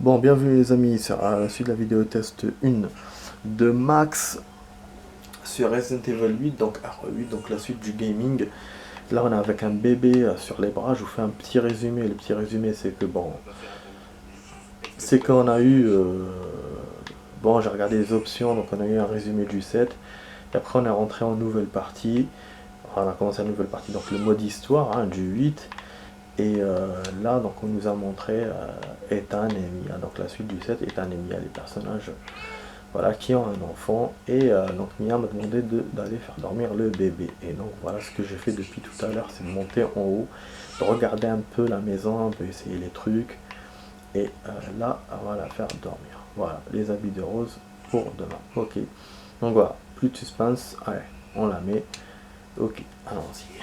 Bon, bienvenue les amis à la suite de la vidéo test 1 de Max sur Resident Evil 8, donc R8, donc la suite du gaming. Là on est avec un bébé sur les bras, je vous fais un petit résumé. Le petit résumé c'est que bon, c'est qu'on a eu, bon j'ai regardé les options, donc on a eu un résumé du 7, et après on est rentré en nouvelle partie, on a commencé la nouvelle partie, donc le mode histoire hein, du 8. Et là, donc, on nous a montré Ethan et Mia, donc la suite du 7, Ethan et Mia, les personnages voilà, qui ont un enfant. Et donc Mia m'a demandé d'aller faire dormir le bébé. Et donc voilà ce que j'ai fait depuis tout à l'heure, c'est de monter en haut, de regarder un peu la maison, un peu essayer les trucs. Et là, on va la faire dormir. Voilà, les habits de rose pour demain. Ok, donc voilà, plus de suspense, allez, on la met. Ok, allons-y.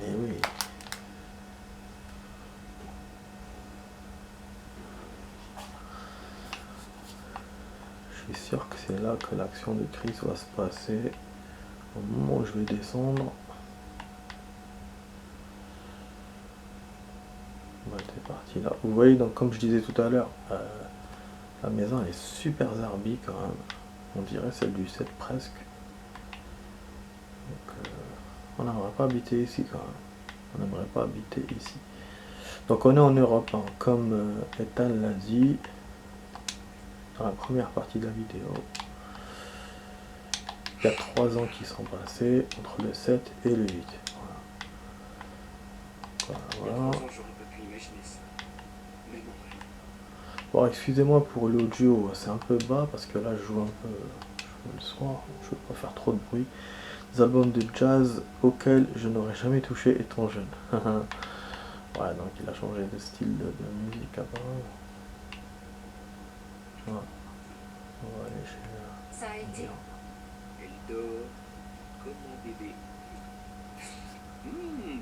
Et oui. Je suis sûr que c'est là que l'action de Chris va se passer. Au moment où je vais descendre. Ouais, t'es parti là. Vous voyez, donc comme je disais tout à l'heure, la maison elle est super zarbi quand même. On dirait celle du 7 presque. Donc, on n'aimerait pas habiter ici quand même. On n'aimerait pas habiter ici. Donc on est en Europe, hein, comme Ethan l'a dit dans la première partie de la vidéo. Il y a 3 ans qui sont passés entre le 7 et le 8. Voilà. Bon, excusez-moi pour l'audio, c'est un peu bas parce que là je joue un peu le soir, je veux pas faire trop de bruit. Des albums de jazz auxquels je n'aurais jamais touché étant jeune. Ouais, donc il a changé de style de musique apparemment. Ouais. On va aller chez Ça a été. Elle dort comme un bébé.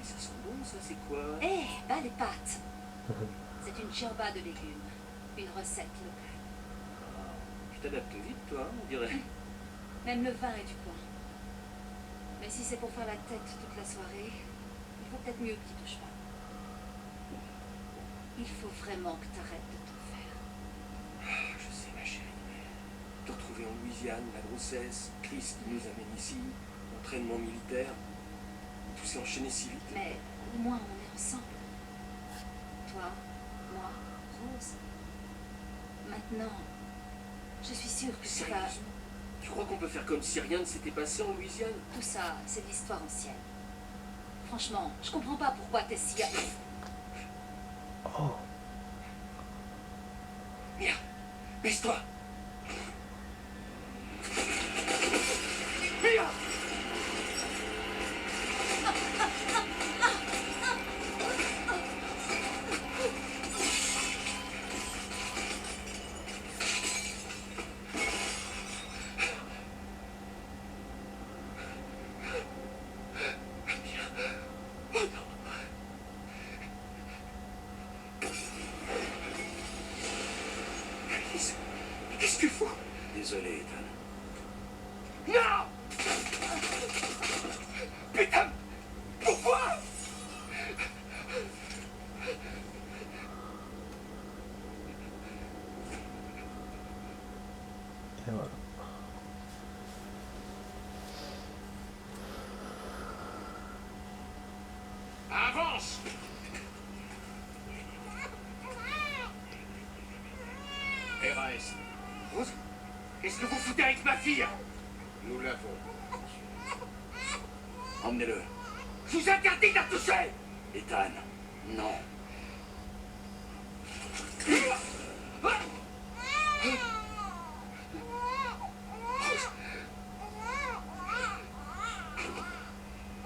Ça sent bon, ça c'est quoi? Eh, bas les pâtes. C'est une ciamba de légumes. Une recette locale. Tu t'adaptes vite, toi, on dirait. Même le vin est du coin. Mais si c'est pour faire la tête toute la soirée, il vaut peut-être mieux que tu touches pas. Il faut vraiment que tu arrêtes de tout faire. Je sais, ma chérie. Te retrouver en Louisiane, la grossesse, Chris qui nous amène ici, entraînement militaire. Tout s'est enchaîné si vite. Mais au moins on est ensemble. Toi, moi, Rose. Maintenant, je suis sûre que tu vas... Sérieusement? Tu crois qu'on peut faire comme si rien ne s'était passé en Louisiane? Tout ça, c'est de l'histoire ancienne. Franchement, je comprends pas pourquoi t'es si... Oh. Merde, baisse-toi. Merde. Qu'est-ce que tu fous? Désolé, Ethan. Non! Putain! Pourquoi? Et voilà. Avance! RAS, Rose, qu'est-ce que vous foutez avec ma fille? nous l'avons. Emmenez-le. Je vous interdis de la toucher! Ethan, non.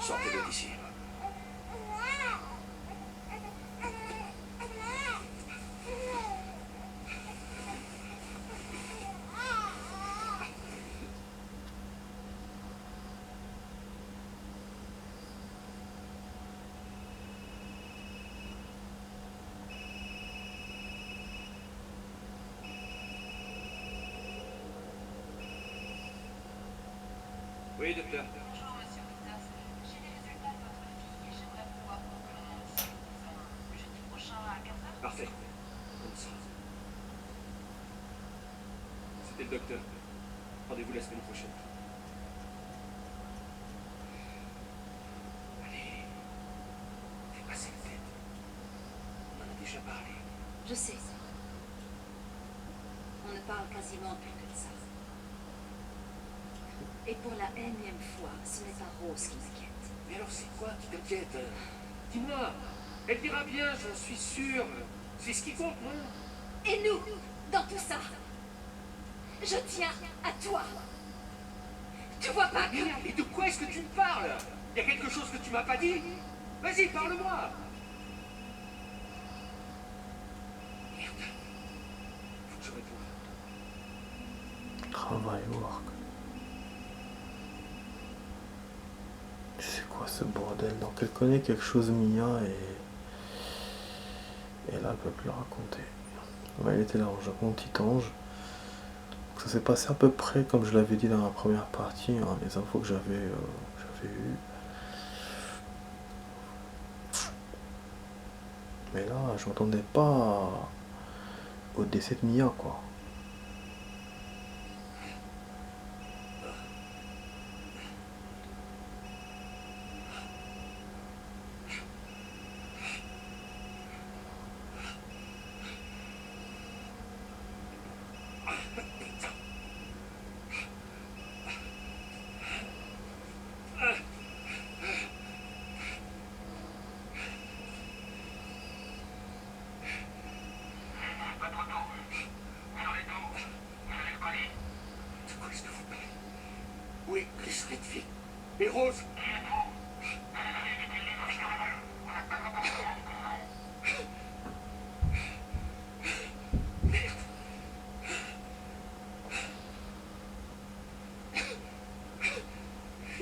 Sortez-le d'ici. Oui, docteur. Bonjour, monsieur Peter. docteur. Rendez-vous la semaine prochaine. Allez, fais passer la tête. On en a déjà parlé. Je sais. On ne parle quasiment plus que de ça. Et pour la énième fois, ce n'est pas Rose qui m'inquiète. Mais alors c'est quoi qui t'inquiète? Dis-moi, elle ira bien, j'en suis sûr. C'est ce qui compte, non? Et nous, dans tout ça, je tiens à toi. Tu vois pas que... Et de quoi est-ce que tu me parles? Il y a quelque chose que tu m'as pas dit? Vas-y, parle-moi. Merde. Faut que je réponde. Travail, work. C'est quoi ce bordel? Donc elle connaît quelque chose Mia et là elle peut plus le raconter. Ouais, elle était là en Japon, petit ange. Ça s'est passé à peu près comme je l'avais dit dans la première partie, hein, les infos que j'avais eues. Mais là, je m'attendais pas au décès de Mia, quoi. De quoi est-ce que vous parlez? Où est Chris Redfield? Et Rose?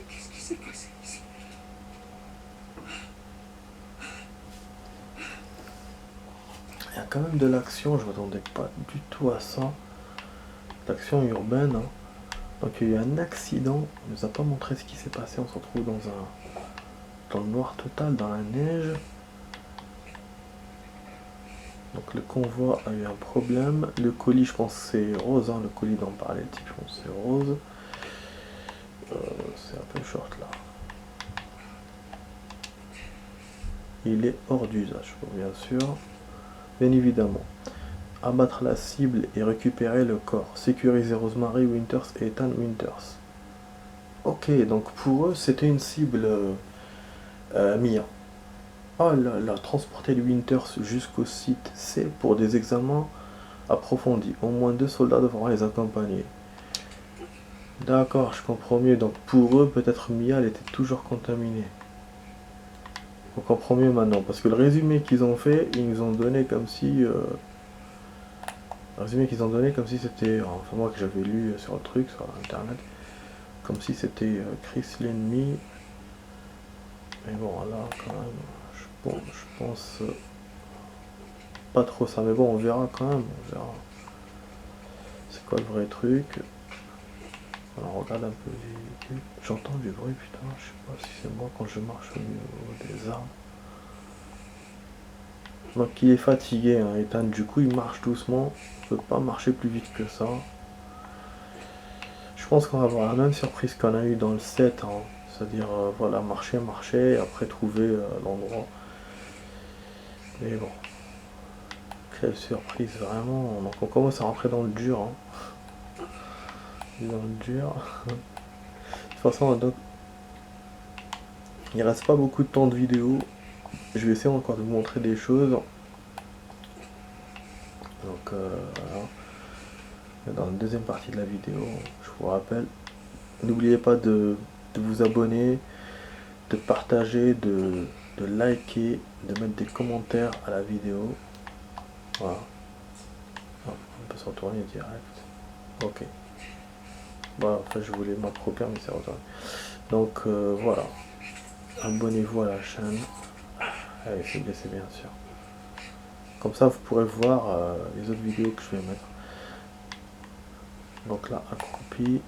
Qu'est-ce qui s'est passé ici? Il y a quand même de l'action, je m'attendais pas du tout à ça. L'action urbaine, hein. Donc il y a eu un accident, il nous a pas montré ce qui s'est passé, on se retrouve dans le noir total, dans la neige. Donc le convoi a eu un problème. Le colis, je pense c'est Rose, hein, le colis dont parlait le type, je pense c'est Rose. C'est un peu short là. Il est hors d'usage, bien sûr. Bien évidemment. Abattre la cible et récupérer le corps. Sécuriser Rosemary Winters et Ethan Winters. Ok, donc pour eux, c'était une cible Mia. Oh là là, transporter les Winters jusqu'au site C pour des examens approfondis. Au moins 2 soldats devront les accompagner. D'accord, je comprends mieux. Donc pour eux, peut-être Mia, elle était toujours contaminée. On comprend mieux maintenant. Parce que le résumé qu'ils ont fait, ils nous ont donné comme si... le résumé qu'ils ont donné comme si c'était... Enfin moi que j'avais lu sur le truc, sur internet. Comme si c'était Chris l'ennemi. Mais bon, là quand même, je pense pas trop ça. Mais bon, on verra quand même. On verra. C'est quoi le vrai truc? Alors on regarde un peu les véhicules. J'entends du bruit, putain. Je sais pas si c'est moi quand je marche au niveau des armes. Donc il est fatigué, hein, Ethan. Du coup, il marche doucement. Il peut pas marcher plus vite que ça. Je pense qu'on va avoir la même surprise qu'on a eu dans le 7, hein. C'est-à-dire, voilà, marcher, et après trouver l'endroit. Mais bon, quelle surprise, vraiment. Donc on commence à rentrer dans le dur, hein. Dans le dur. De toute façon, donc, il reste pas beaucoup de temps de vidéo. Je vais essayer encore de vous montrer des choses. Donc, voilà. Dans la deuxième partie de la vidéo, je vous rappelle, n'oubliez pas de vous abonner, de partager, de liker, de mettre des commentaires à la vidéo. Voilà. On peut se retourner direct. Ok. Voilà, enfin je voulais m'approprier mais c'est retourné. Donc voilà. Abonnez-vous à la chaîne. Allez, c'est bien sûr. Comme ça vous pourrez voir les autres vidéos que je vais mettre. Donc là, accroupi.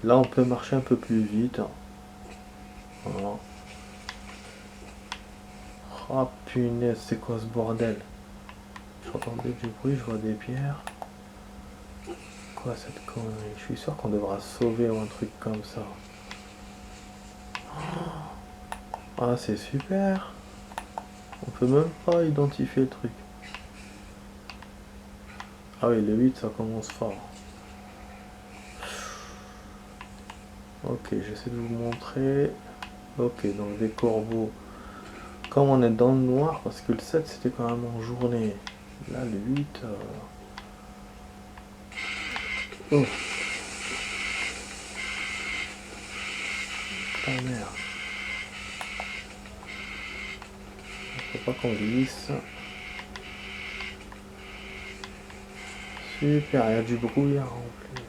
Là on peut marcher un peu plus vite. Voilà. Oh punaise, c'est quoi ce bordel? J'entendais du bruit, je vois des pierres. quoi cette connerie? Je suis sûr qu'on devra sauver ou un truc comme ça. Ah, c'est super. On peut même pas identifier le truc. Ah oui, le 8, ça commence fort. Ok, j'essaie de vous montrer. Ok, donc des corbeaux. Comme on est dans le noir, parce que le 7 c'était quand même en journée. Là, le 8... Oh. Oh merde. Faut pas qu'on glisse. Super, il y a du brouillard en plus.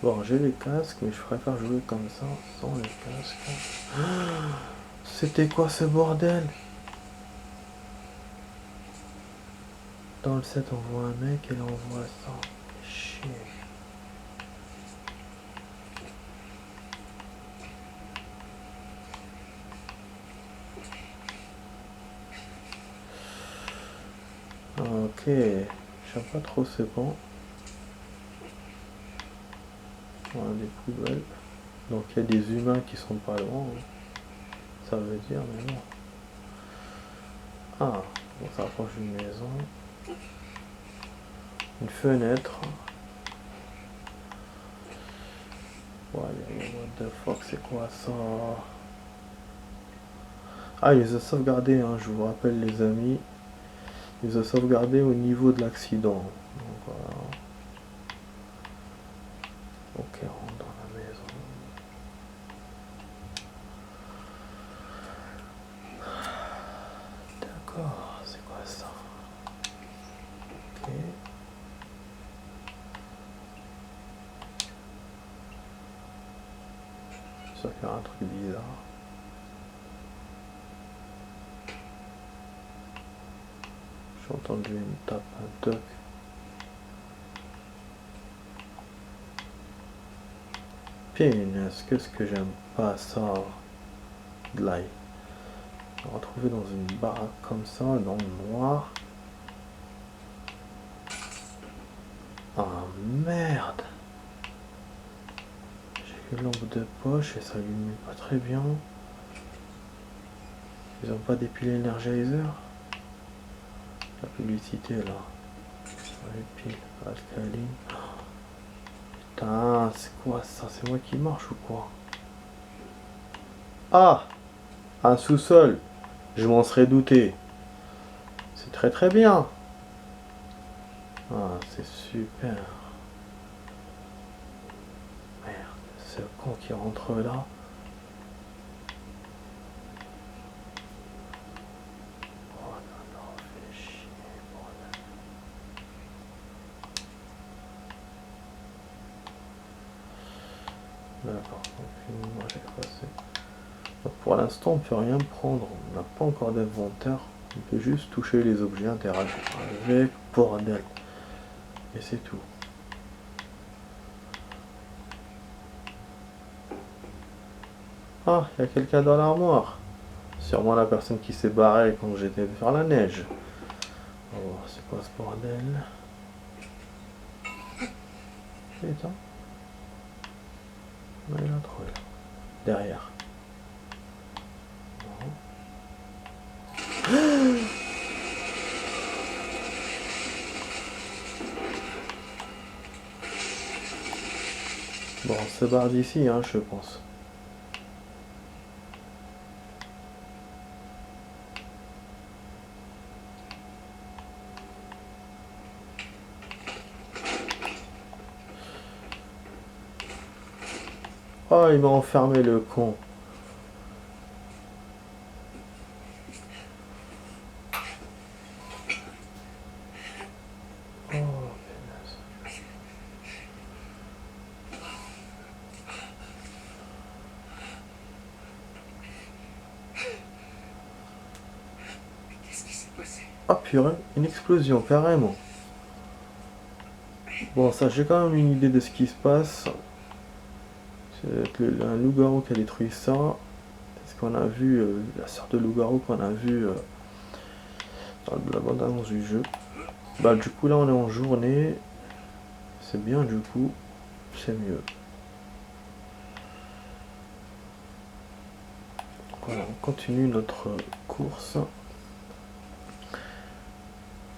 Bon, j'ai les casques, mais je préfère jouer comme ça, sans les casques. C'était quoi ce bordel? Dans le 7, on voit un mec et là on voit ça. Chier. Ok, j'aime pas trop ce banc. Voilà, des poubelles. Donc il y a des humains qui sont pas loin. Hein. Ça veut dire, mais non. Ah, on s'approche d'une maison. Une fenêtre. Ouais, what the fuck, c'est quoi ça? Ah, il les a sauvegardés, hein, je vous rappelle les amis. Il les a sauvegardés au niveau de l'accident. Donc voilà. Ok, on rentre dans la maison. D'accord, c'est quoi ça? Ok. Ça fait un truc bizarre. J'ai entendu une tape, un toc. Punaise, qu'est-ce que j'aime pas ça. De l'ail. On va retrouver dans une baraque comme ça, dans le noir. Ah merde. J'ai une lampe de poche et ça illumine pas très bien. Ils ont pas dépilé l'énergiseur. La publicité là. Ouais, pile, alcaline. Putain, c'est quoi ça? C'est moi qui marche ou quoi? Ah! Un sous-sol! Je m'en serais douté. C'est très très bien. Ah, c'est super. Merde, ce con qui rentre là. Oh non, non, fais chier, bordel. D'accord, donc moi j'ai passé. Donc, pour l'instant, on peut rien prendre. On n'a pas encore d'inventaire. On peut juste toucher les objets, interagir avec, bordel. Et c'est tout. Ah, il y a quelqu'un dans l'armoire. Sûrement la personne qui s'est barrée quand j'étais faire la neige. Oh, c'est quoi ce bordel? Putain. Ouais, il a trouvé là. Derrière. Bon, on se barre d'ici, hein, je pense. Oh, il m'a enfermé le con. Oh, punaise. Qu'est-ce qui s'est passé? Ah purée, une explosion, carrément. Bon, ça, j'ai quand même une idée de ce qui se passe. C'est un loup-garou qui a détruit ça. C'est ce qu'on a vu, la sorte de loup-garou qu'on a vu de la bande-annonce du jeu. Bah du coup là on est en journée. C'est bien du coup. C'est mieux. Voilà, on continue notre course.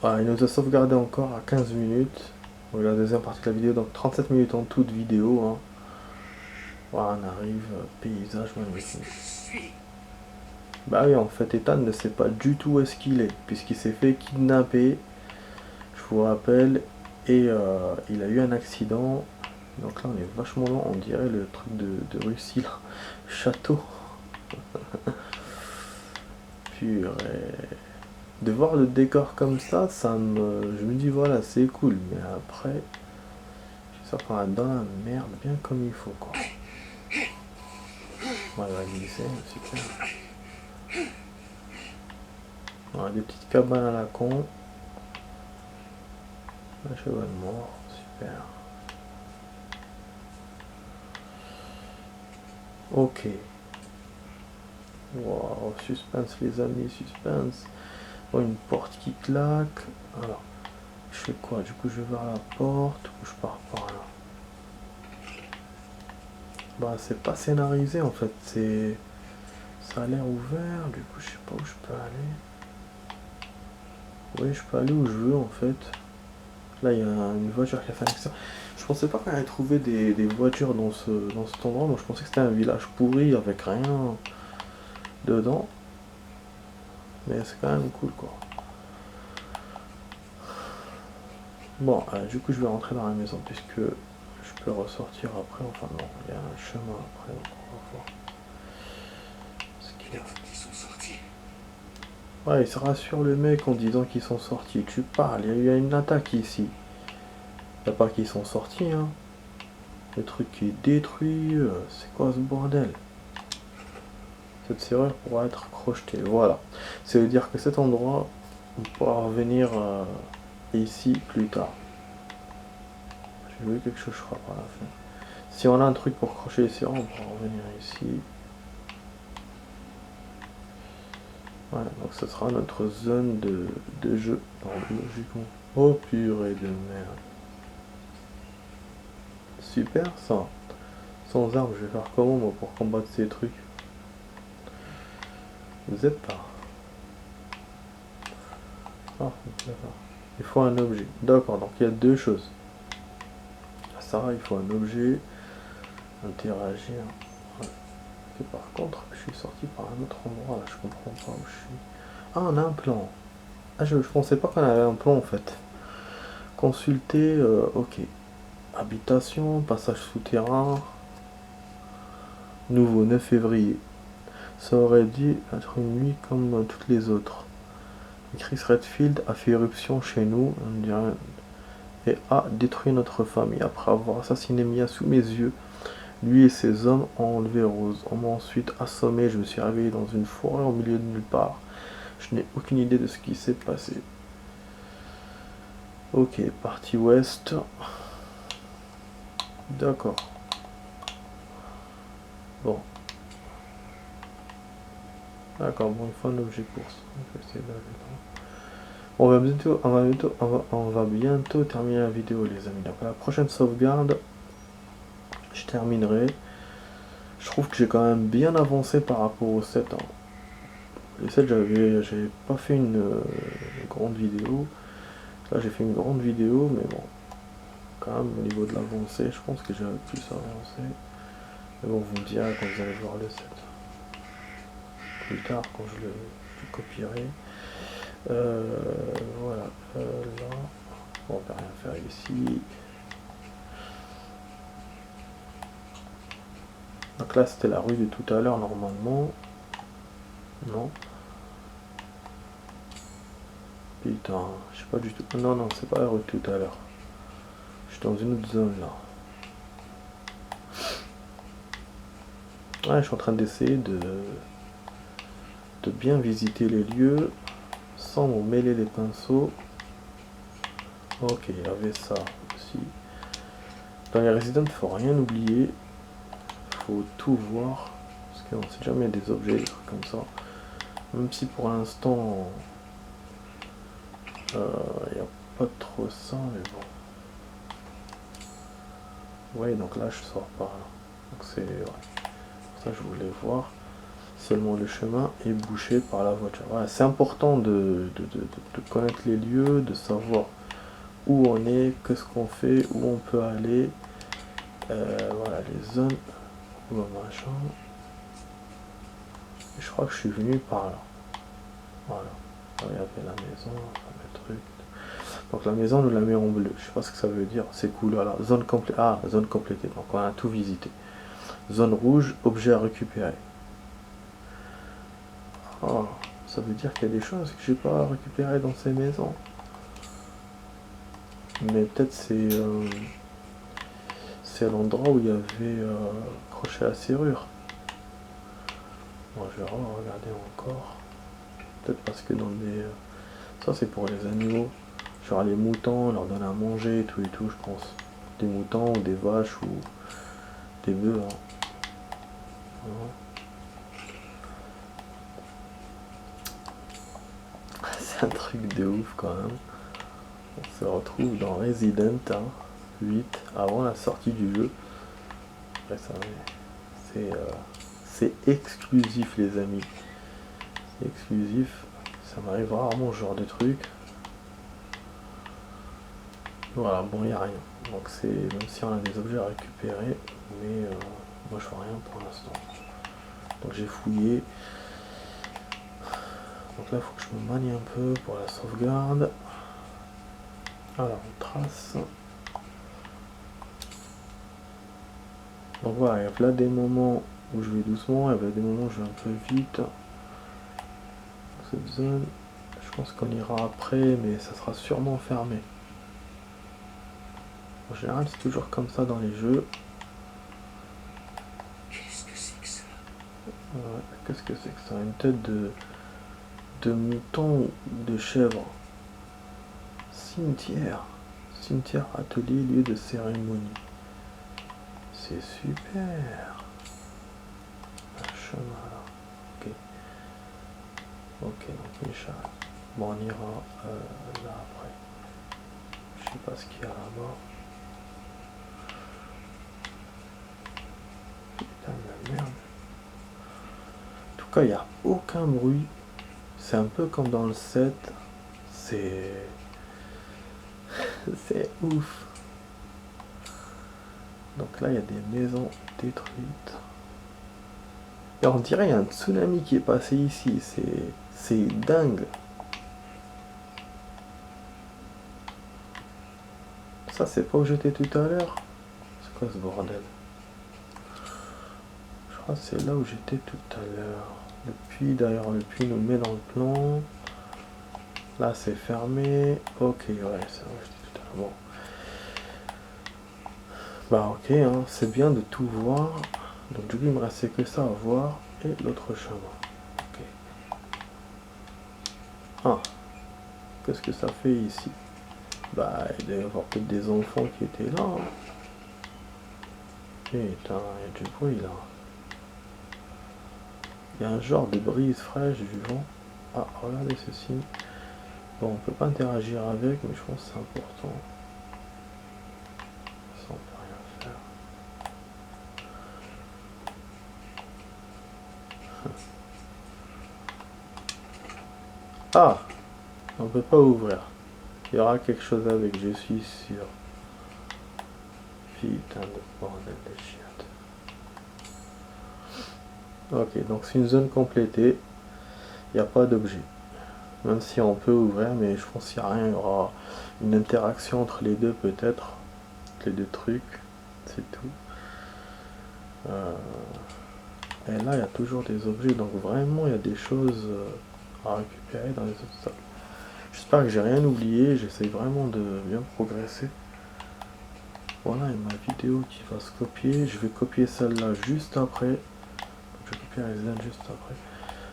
Voilà, il nous a sauvegardé encore à 15 minutes. Donc la deuxième partie de la vidéo, donc 37 minutes en toute vidéo. Hein. Voilà, on arrive, paysage magnifique. Bah oui, en fait, Ethan ne sait pas du tout où est-ce qu'il est, puisqu'il s'est fait kidnapper, je vous rappelle, et il a eu un accident. Donc là, on est vachement loin, on dirait le truc de Russie, là. Château. Purée. De voir le décor comme ça, je me dis, voilà, c'est cool, mais après, je suis sûr dans la merde, bien comme il faut, quoi. On va glisser, super. Voilà, des petites cabanes à la con. Un cheval mort, super. Ok. Wow, suspense les amis, suspense. Oh, une porte qui claque. Alors, je fais quoi? Du coup, je vais vers la porte ou je pars par là? Bah, c'est pas scénarisé en fait. Ça a l'air ouvert. Du coup, je sais pas où je peux aller. Oui, je peux aller où je veux en fait. Là, il y a une voiture qui a fait un accident. Je pensais pas qu'on allait trouver des voitures dans cet endroit. Moi, je pensais que c'était un village pourri avec rien dedans. Mais c'est quand même cool, quoi. Bon, du coup, je vais rentrer dans la maison puisque je peux ressortir après. Enfin, non, il y a un chemin après. Donc on va voir. Ils sont sortis. Ouais, il se rassure le mec en disant qu'ils sont sortis. Tu parles, il y a eu une attaque ici. Il n'y a pas qu'ils sont sortis, hein. Le truc qui est détruit, c'est quoi ce bordel? Cette serrure pourra être crochetée, voilà. Ça veut dire que cet endroit, on pourra revenir ici plus tard. J'ai vu quelque chose, je crois, par la fin. Si on a un truc pour crocher les serrures, on pourra revenir ici. Voilà, donc ce sera notre zone de jeu, logiquement. Oh purée de merde. Super ça. Sans armes, je vais faire comment moi pour combattre ces trucs? Vous êtes pas. Ah, d'accord. Il faut un objet. D'accord, donc il y a deux choses. Ça, il faut un objet. Interagir. Ouais. Et par contre, je suis sorti par un autre endroit là, je comprends pas où je suis. Ah, on a un plan. Ah, je pensais pas qu'on avait un plan en fait. Consulter, ok. Habitation, passage souterrain. Nouveau 9 février. Ça aurait dû être une nuit comme toutes les autres. Chris Redfield a fait éruption chez nous, on dirait, et a détruit notre famille. Après avoir assassiné Mia sous mes yeux, lui et ses hommes ont enlevé Rose. On m'a ensuite assommé, je me suis réveillé dans une forêt au milieu de nulle part. Je n'ai aucune idée de ce qui s'est passé. Ok, partie ouest. D'accord. Bon. D'accord, bon, il faut un objet course. On va bientôt terminer la vidéo, les amis. Donc, la prochaine sauvegarde, je terminerai. Je trouve que j'ai quand même bien avancé par rapport au 7. Hein. Le 7, j'avais pas fait une grande vidéo. Là, j'ai fait une grande vidéo, mais bon, quand même, au niveau de l'avancée, je pense que j'ai plus avancé. Mais bon, vous me direz quand vous allez voir le 7. Plus tard, quand je le copierai. Voilà, là, on va rien faire ici. Donc là, c'était la rue de tout à l'heure, normalement. Non. Putain, je sais pas du tout. Non, non, c'est pas la rue de tout à l'heure. Je suis dans une autre zone, là. Ouais, je suis en train d'essayer de bien visiter les lieux sans me mêler les pinceaux. Ok, il y avait ça aussi. Dans les Resident, il faut rien oublier. Faut tout voir. Parce qu'on sait jamais des objets, des trucs comme ça. Même si pour l'instant, Il n'y a pas trop ça, mais bon. Ouais, donc là je sors par là. Donc c'est... Ouais. Pour ça je voulais voir. Seulement le chemin est bouché par la voiture. Voilà, c'est important de connaître les lieux, de savoir où on est, qu'est-ce qu'on fait, où on peut aller. Voilà les zones. Où machin. Et je crois que je suis venu par là. Voilà. Là, il y avait la maison, le truc. Donc la maison nous la met en bleu. Je sais pas ce que ça veut dire. C'est cool. Voilà. Zone complète. Ah, zone complétée. Donc on a tout visité. Zone rouge, objet à récupérer. Oh, ça veut dire qu'il y a des choses que j'ai pas récupérées dans ces maisons. Mais peut-être c'est l'endroit où il y avait accroché à la serrure. Bon, je vais regarder encore. Peut-être parce que dans les... ça c'est pour les animaux. Genre les moutons, on leur donne à manger et tout, je pense. Des moutons ou des vaches ou des bœufs. Hein. Voilà. C'est un truc de ouf quand même. On se retrouve dans Resident 8 avant la sortie du jeu. Après ça, c'est exclusif les amis. C'est exclusif. Ça m'arrive rarement ce genre de truc. Voilà, bon, il n'y a rien. Donc c'est, même si on a des objets à récupérer, mais moi je vois rien pour l'instant. Donc j'ai fouillé. Donc là il faut que je me manie un peu pour la sauvegarde. Alors on trace. Donc voilà, il y a là des moments où je vais doucement, il y a des moments où je vais un peu vite. Cette zone, je pense qu'on ira après, mais ça sera sûrement fermé. En général, c'est toujours comme ça dans les jeux. Qu'est-ce que c'est que ça? Ouais, qu'est-ce que c'est que ça? Une tête de mouton ou de chèvre. Cimetière. Cimetière, atelier, lieu de cérémonie. C'est super. Un chemin là. Ok. Ok, donc une charrette. Bon, on ira là après. Je sais pas ce qu'il y a là-bas. Putain de merde. En tout cas, il n'y a aucun bruit. C'est un peu comme dans le 7. C'est ouf. Donc là, il y a des maisons détruites. Et on dirait qu'il y a un tsunami qui est passé ici. C'est dingue. Ça, c'est pas où j'étais tout à l'heure. C'est quoi ce bordel? Je crois que c'est là où j'étais tout à l'heure. Le puits, d'ailleurs, le puits nous met dans le plan. Là, c'est fermé. Ok, ouais, c'est là où j'étais tout à l'heure. Bon. Bah, ok, hein, c'est bien de tout voir. Donc, du coup, il me restait que ça à voir. Et l'autre chemin. Ok. Ah. Qu'est-ce que ça fait ici? Bah, il doit y avoir peut-être des enfants qui étaient là. Hein. Putain, il y a du bruit là. Il y a un genre de brise fraîche du vent. Ah, regardez ceci. Bon, on peut pas interagir avec, mais je pense que c'est important. Ça, on peut rien faire. Ah, on peut pas ouvrir. Il y aura quelque chose avec, je suis sûr. Putain de bordel de chiottes. Ok, donc c'est une zone complétée. Il n'y a pas d'objet. Même si on peut ouvrir, mais je pense qu'il n'y a rien. Il y aura une interaction entre les deux peut-être. Les deux trucs. C'est tout. Et là, il y a toujours des objets. Donc vraiment, il y a des choses à récupérer dans les autres salles. J'espère que j'ai rien oublié. J'essaye vraiment de bien progresser. Voilà, il y a ma vidéo qui va se copier. Je vais copier celle-là juste après. Je vais copier Resident juste après.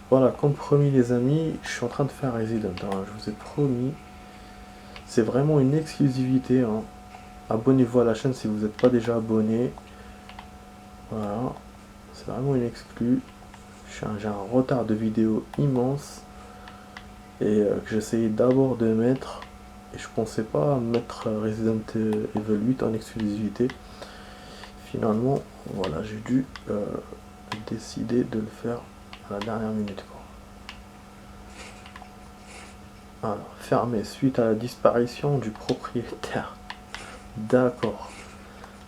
Voilà, comme promis les amis, je suis en train de faire Resident. Hein, je vous ai promis. C'est vraiment une exclusivité. Hein. Abonnez-vous à la chaîne si vous n'êtes pas déjà abonné. Voilà. C'est vraiment une exclue. J'ai un retard de vidéo immense. et que j'essayais d'abord de mettre, et je pensais pas mettre Resident Evil 8 en exclusivité. Finalement, voilà, j'ai dû décider de le faire à la dernière minute, quoi. Alors, fermé suite à la disparition du propriétaire. D'accord.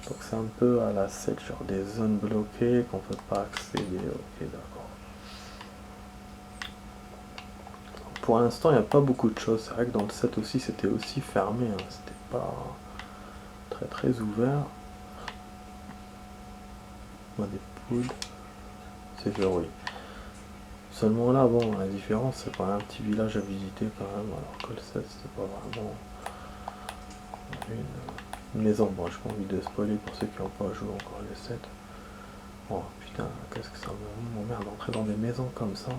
Donc c'est un peu à la 7, genre des zones bloquées qu'on peut pas accéder. Ok, d'accord. Pour l'instant, il n'y a pas beaucoup de choses. C'est vrai que dans le 7 aussi, c'était aussi fermé. Hein. C'était pas très ouvert. On a des poules. C'est verrouillé. Seulement là, bon, la différence, c'est pas un petit village à visiter quand même. Alors que le 7, c'était pas vraiment une maison. Bon, j'ai pas envie de spoiler pour ceux qui n'ont pas joué encore le 7. Oh putain, qu'est-ce que ça m'emmerde d'entrer dans des maisons comme ça.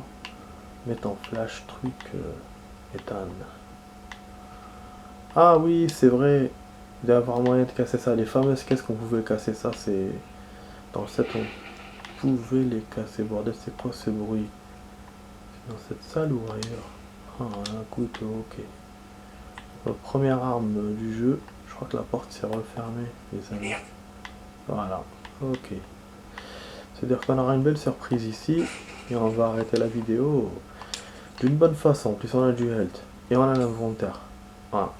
Mettre en flash truc Ethan. Ah oui, c'est vrai. Il doit y avoir moyen de casser ça. Les fameuses caisses qu'on pouvait casser, ça c'est. Dans le 7 on pouvait les casser. Bordel, c'est quoi ce bruit? C'est dans cette salle ou ailleurs? Ah, un couteau, ok. Notre première arme du jeu. Je crois que la porte s'est refermée, les amis. Voilà, ok. C'est-à-dire qu'on aura une belle surprise ici. Et on va arrêter la vidéo d'une bonne façon. En plus on a du health. Et on a l'inventaire. Voilà.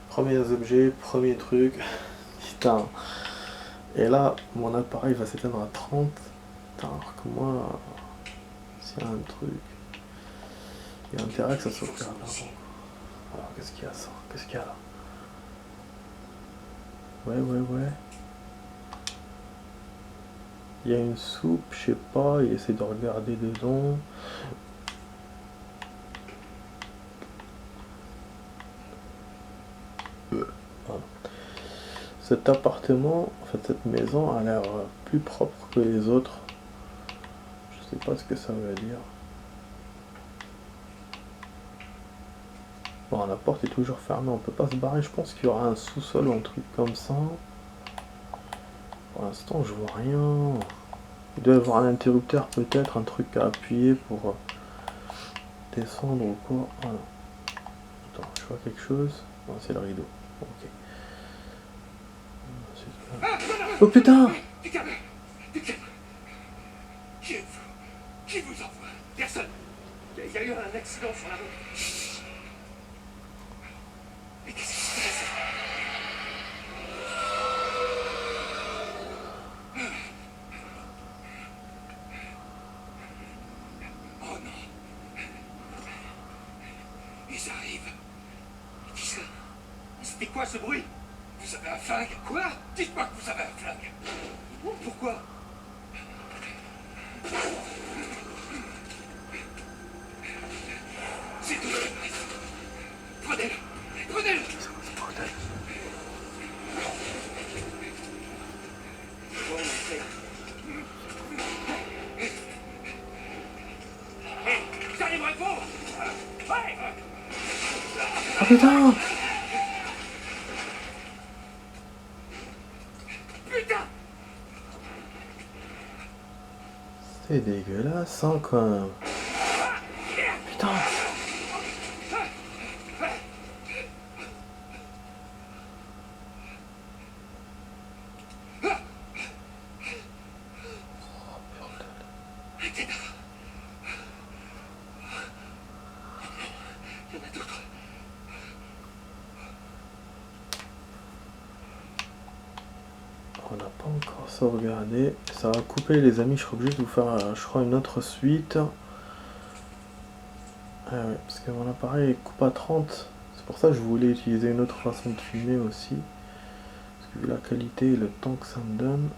Premiers objets, premier truc. Putain. Et là, mon appareil va s'éteindre à 30. Putain, alors que moi, s'il y a un truc, il y a intérêt que ça sauvegarde. Alors, qu'est-ce qu'il y a ça? Qu'est-ce qu'il y a là? Ouais. Il y a une soupe, je sais pas, il essaie de regarder dedans. Voilà. Cet appartement, en fait cette maison a l'air plus propre que les autres. Je sais pas ce que ça veut dire. Bon, la porte est toujours fermée, on peut pas se barrer. Je pense qu'il y aura un sous-sol ou un truc comme ça. Pour l'instant, je vois rien. Il doit y avoir un interrupteur, peut-être, un truc à appuyer pour descendre ou quoi. Ah non. Attends, je vois quelque chose. Non, c'est le rideau. Ok. Oh putain! Du calme. Qui êtes-vous? Qui vous envoie? Personne. Il y a eu un accident sur la route. Mais qu'est-ce qui se passe? Oh non. Ils arrivent. Qui ça? C'était quoi ce bruit? Vous avez un flingue? Quoi? Dites-moi que vous avez un flingue. Pourquoi? C'est tout ce qui reste. Prenez-le. Prenez-le. Hé, vous allez me répondre? Ouais. Ah putain! C'est dégueulasse, hein, quand même. Putain! On n'a pas encore sauvegardé. Ça va couper, les amis. Je serai obligé de vous faire, je crois, une autre suite. Ah ouais, parce que mon appareil coupe à 30. C'est pour ça que je voulais utiliser une autre façon de filmer aussi. Parce que vu la qualité et le temps que ça me donne.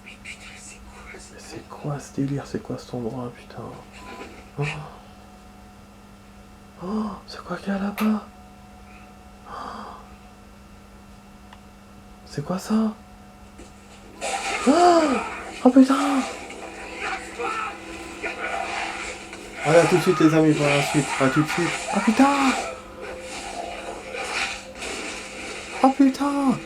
Mais putain, c'est quoi ça? C'est quoi ce délire? C'est quoi cet endroit, putain? Oh, oh, c'est quoi qu'il y a là-bas? C'est quoi ça? Oh putain! Allez, à tout de suite les amis pour la suite. À tout de suite. Ah putain! Ah putain!